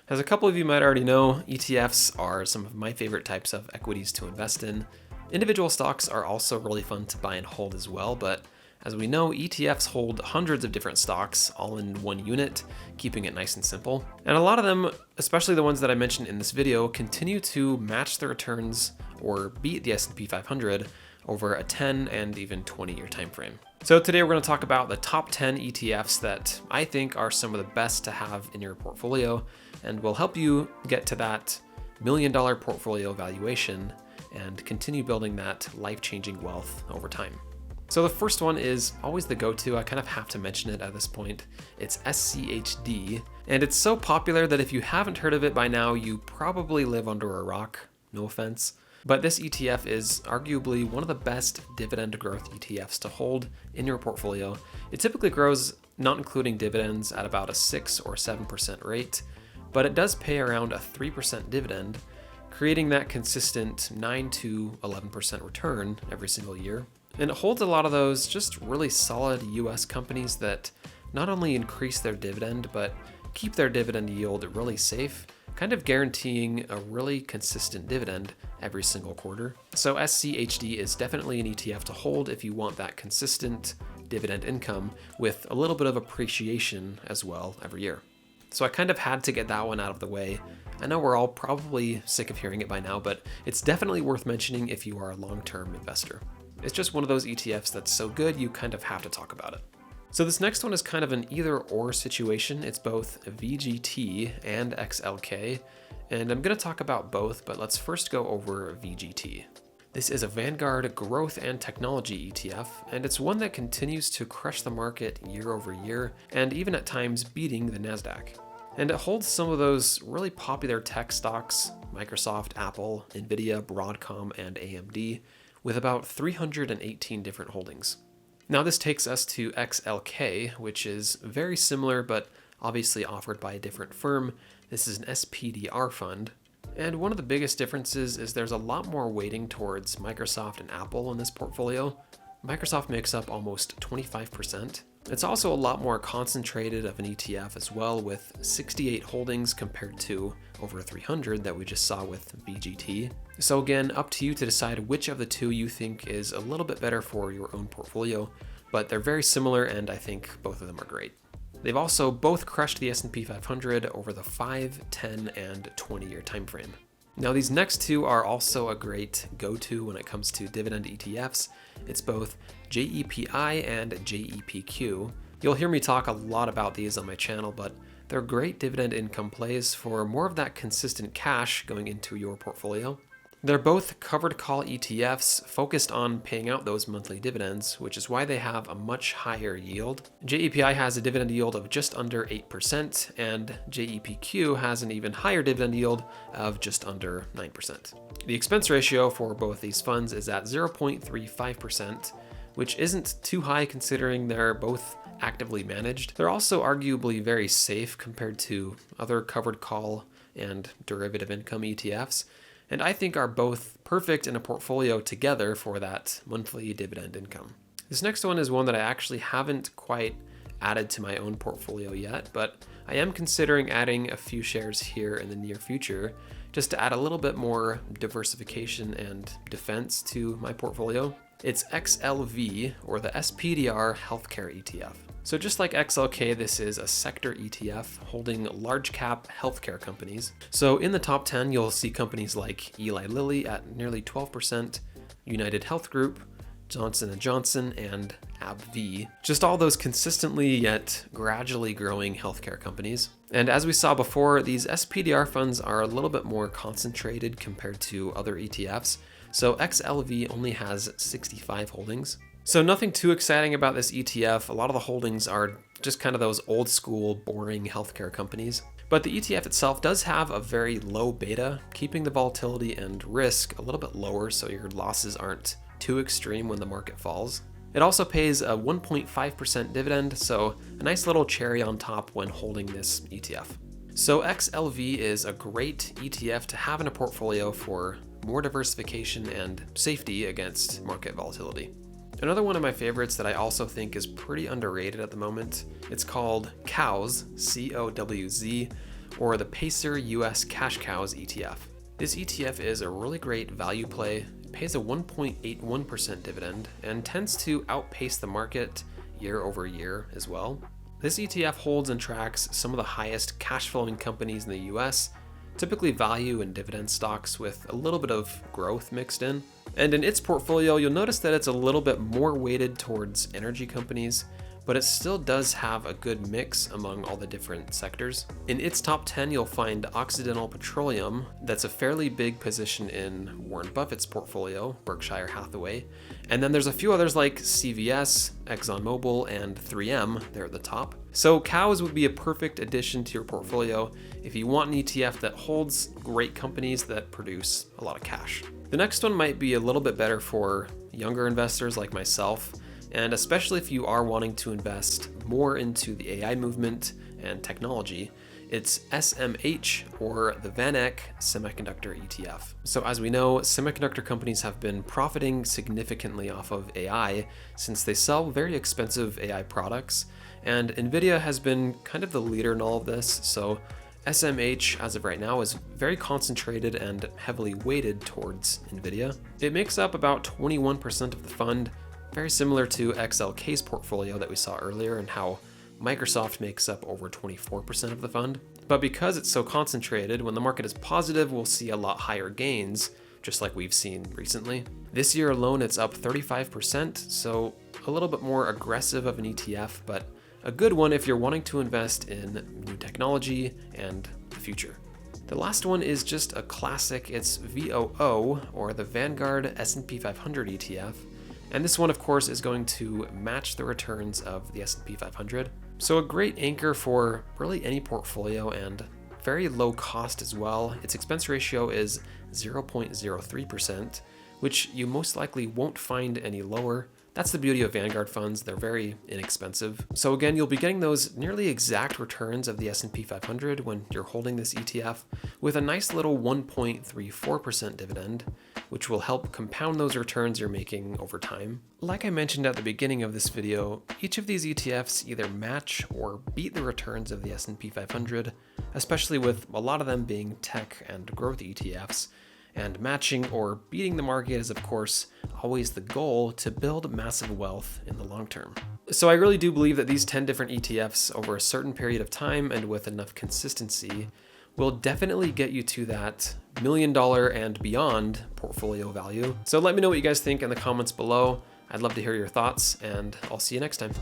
As a couple of you might already know, ETFs are some of my favorite types of equities to invest in. Individual stocks are also really fun to buy and hold as well, but as we know, ETFs hold hundreds of different stocks all in one unit, keeping it nice and simple. And a lot of them, especially the ones that I mentioned in this video, continue to match the returns or beat the S&P 500 over a 10 and even 20-year time frame. So today we're going to talk about the top 10 ETFs that I think are some of the best to have in your portfolio and will help you get to that $1 million portfolio valuation and continue building that life-changing wealth over time. So the first one is always the go-to. I kind of have to mention it at this point. It's SCHD, and it's so popular that if you haven't heard of it by now, you probably live under a rock. No offense. But this ETF is arguably one of the best dividend growth ETFs to hold in your portfolio. It typically grows, not including dividends, at about a 6 or 7% rate, but it does pay around a 3% dividend, creating that consistent 9 to 11% return every single year. And it holds a lot of those just really solid US companies that not only increase their dividend, but keep their dividend yield really safe, kind of guaranteeing a really consistent dividend every single quarter. So SCHD is definitely an ETF to hold if you want that consistent dividend income with a little bit of appreciation as well every year. So I kind of had to get that one out of the way. I know we're all probably sick of hearing it by now, but it's definitely worth mentioning if you are a long-term investor. It's just one of those ETFs that's so good you kind of have to talk about it. So this next one is kind of an either-or situation. It's both VGT and XLK, and I'm going to talk about both, but let's first go over VGT. This is a Vanguard growth and technology ETF, and it's one that continues to crush the market year over year, and even at times beating the NASDAQ. And it holds some of those really popular tech stocks, Microsoft, Apple, Nvidia, Broadcom, and AMD, with about 318 different holdings. Now this takes us to XLK, which is very similar but obviously offered by a different firm. This is an SPDR fund. And one of the biggest differences is there's a lot more weighting towards Microsoft and Apple in this portfolio. Microsoft makes up almost 25%. It's also a lot more concentrated of an ETF as well, with 68 holdings compared to over 300 that we just saw with VGT. So again, up to you to decide which of the two you think is a little bit better for your own portfolio, but they're very similar and I think both of them are great. They've also both crushed the S&P 500 over the 5, 10, and 20-year time frame. Now these next two are also a great go-to when it comes to dividend ETFs. It's both JEPI and JEPQ. You'll hear me talk a lot about these on my channel, but they're great dividend income plays for more of that consistent cash going into your portfolio. They're both covered call ETFs focused on paying out those monthly dividends, which is why they have a much higher yield. JEPI has a dividend yield of just under 8%, and JEPQ has an even higher dividend yield of just under 9%. The expense ratio for both these funds is at 0.35%, which isn't too high considering they're both actively managed. They're also arguably very safe compared to other covered call and derivative income ETFs, and I think are both perfect in a portfolio together for that monthly dividend income. This next one is one that I actually haven't quite added to my own portfolio yet, but I am considering adding a few shares here in the near future just to add a little bit more diversification and defense to my portfolio. It's XLV, or the SPDR Healthcare ETF. So just like XLK, this is a sector ETF holding large cap healthcare companies. So in the top 10, you'll see companies like Eli Lilly at nearly 12%, United Health Group, Johnson & Johnson, and AbbVie. Just all those consistently yet gradually growing healthcare companies. And as we saw before, these SPDR funds are a little bit more concentrated compared to other ETFs. So XLV only has 65 holdings. So nothing too exciting about this ETF. A lot of the holdings are just kind of those old school, boring healthcare companies. But the ETF itself does have a very low beta, keeping the volatility and risk a little bit lower so your losses aren't too extreme when the market falls. It also pays a 1.5% dividend, so a nice little cherry on top when holding this ETF. So XLV is a great ETF to have in a portfolio for more diversification and safety against market volatility. Another one of my favorites that I also think is pretty underrated at the moment, it's called COWZ, C-O-W-Z, or the Pacer US Cash COWZ ETF. This ETF is a really great value play, it pays a 1.81% dividend, and tends to outpace the market year over year as well. This ETF holds and tracks some of the highest cash flowing companies in the US, typically value and dividend stocks with a little bit of growth mixed in. And in its portfolio, you'll notice that it's a little bit more weighted towards energy companies, but it still does have a good mix among all the different sectors. In its top 10, you'll find Occidental Petroleum, that's a fairly big position in Warren Buffett's portfolio, Berkshire Hathaway. And then there's a few others like CVS, ExxonMobil, and 3M, they're at the top. So COWZ would be a perfect addition to your portfolio if you want an ETF that holds great companies that produce a lot of cash. The next one might be a little bit better for younger investors like myself, and especially if you are wanting to invest more into the AI movement and technology. It's SMH, or the VanEck Semiconductor ETF. So as we know, semiconductor companies have been profiting significantly off of AI since they sell very expensive AI products, and NVIDIA has been kind of the leader in all of this. So SMH, as of right now, is very concentrated and heavily weighted towards NVIDIA. It makes up about 21% of the fund, very similar to XLK's portfolio that we saw earlier and how Microsoft makes up over 24% of the fund. But because it's so concentrated, when the market is positive, we'll see a lot higher gains, just like we've seen recently. This year alone, it's up 35%, so a little bit more aggressive of an ETF, but a good one if you're wanting to invest in new technology and the future. The last one is just a classic. It's VOO, or the Vanguard S&P 500 ETF. And this one, of course, is going to match the returns of the S&P 500. So a great anchor for really any portfolio and very low cost as well. Its expense ratio is 0.03%, which you most likely won't find any lower. That's the beauty of Vanguard funds. They're very inexpensive. So again, you'll be getting those nearly exact returns of the S&P 500 when you're holding this ETF with a nice little 1.34% dividend, which will help compound those returns you're making over time. Like I mentioned at the beginning of this video, each of these ETFs either match or beat the returns of the S&P 500, especially with a lot of them being tech and growth ETFs. And matching or beating the market is, of course, always the goal to build massive wealth in the long term. So I really do believe that these 10 different ETFs over a certain period of time and with enough consistency will definitely get you to that $1 million and beyond portfolio value. So let me know what you guys think in the comments below. I'd love to hear your thoughts, and I'll see you next time.